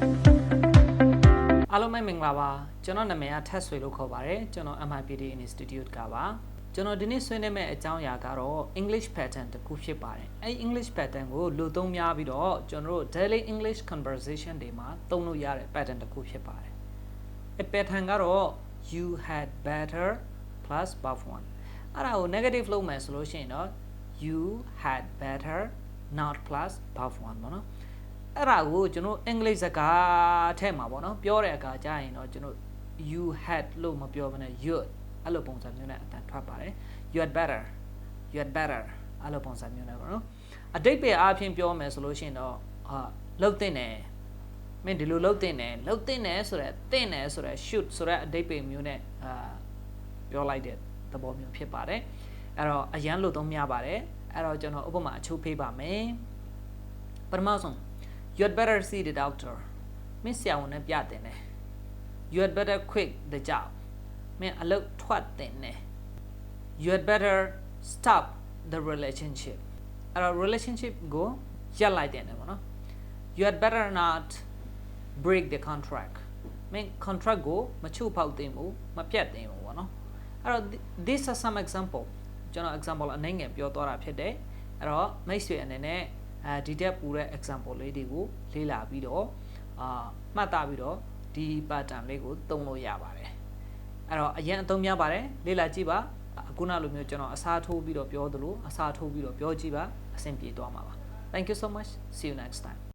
အားလုံးပဲမင်္ဂလာပါကျွန်တော်နာမည်ကထက်ဆွေလို့ခေါ်ပါတယ်ကျွန်တော် MIPD Institute ကပါကျွန်တော်ဒီနေ့ဆွေးနွေးမယ့်အကြောင်းအရာကတော့ English pattern တစ်ခုဖြစ်ပါတယ်အဲ့ English pattern ကိုလူသုံးများပြီးတော့ကျွန်တော်တို့ daily English conversation တွေမှာသုံးလို့ရတဲ့ pattern တစ်ခုဖြစ်ပါတယ်အဲ့ pattern ကတော့ you had better plus verb 1အဲ့ဒါကို negative လုပ်မယ်ဆိုလို့ရှိရင်တော့ you had better not plus verb 1ပေါ့နော်အဲ့ဒါကိုကျွန်တော်အင်္ဂလိပ်စကားထဲမှာပေါ့နော်ပြောတဲ့အခါကျရင်တော့ကျွန်တော် you had လို့မပြောဘဲနဲ့ you အဲ့လိုပုံစံမျိုးနဲ့အတန်ထွက်ပါတယ် you had better အဲ့လိုပုံစံမျိုးနဲ့ပေါ့နော်အတိတ်ပဲအားဖြင့်ပြောမယ်ဆိုလို့ရှိရင်တော့လှုပ်တဲ့နယ်မင်းဒီလိုလှုပ်တဲ့နယ်ဆိုတဲ့တဲ့နယ်ဆိုတဲ့ shoot ဆိုတဲ့အတိတ်ပဲမျိုးနဲ့ပြောလိုက်တဲ့သဘောမျိုးဖြစ်ပါတယ်အဲ့တော့အရန်လို့သုံးများပါတယ်အဲ့တော့ကျွန်တော်ဥပမာအချိုးဖေးပါမယ်ပထမဆုံးYou had better see the doctor. မင်းဆရာဝန်နဲ့ပြတင်တယ် You had better quit the job. မင်းအလုပ်ထွက်တင်တယ် You had better stop the relationship. အဲ့တော့ relationship ကိုရပ်လိုက်တင်တယ်ပေါ့နော် You had better not break the contract. မင်း contract ကိုမချိုးဖောက်သင့်ဘူးမပြတ်သင့်ဘူးပေါ့နော်အဲ့တော့ these are some example ကျွန်တော် example အနေငယ်ပြောသွားတာဖြစ်တယ်အဲ့တော့မိတ်ဆွေအနေနဲ့ဒီတက်ပူတဲ့ example လေးတွေကိုလေ့လာပြီးတော့မှတ်သားပြီးတော့ဒီ pattern လေးကိုသုံးလို့ရပါတယ်အဲ့တော့အရင်အသုံးများပါတယ်လေ့လာကြည့်ပါအခုနောက်လိုမျိုးကျွန်တော်အစားထိုးပြီးတော့ပြောသလိုအစားထိုးပြီးတော့ပြောကြည့်ပါအဆင်ပြေသွားမှာပါ Thank you so much see you next time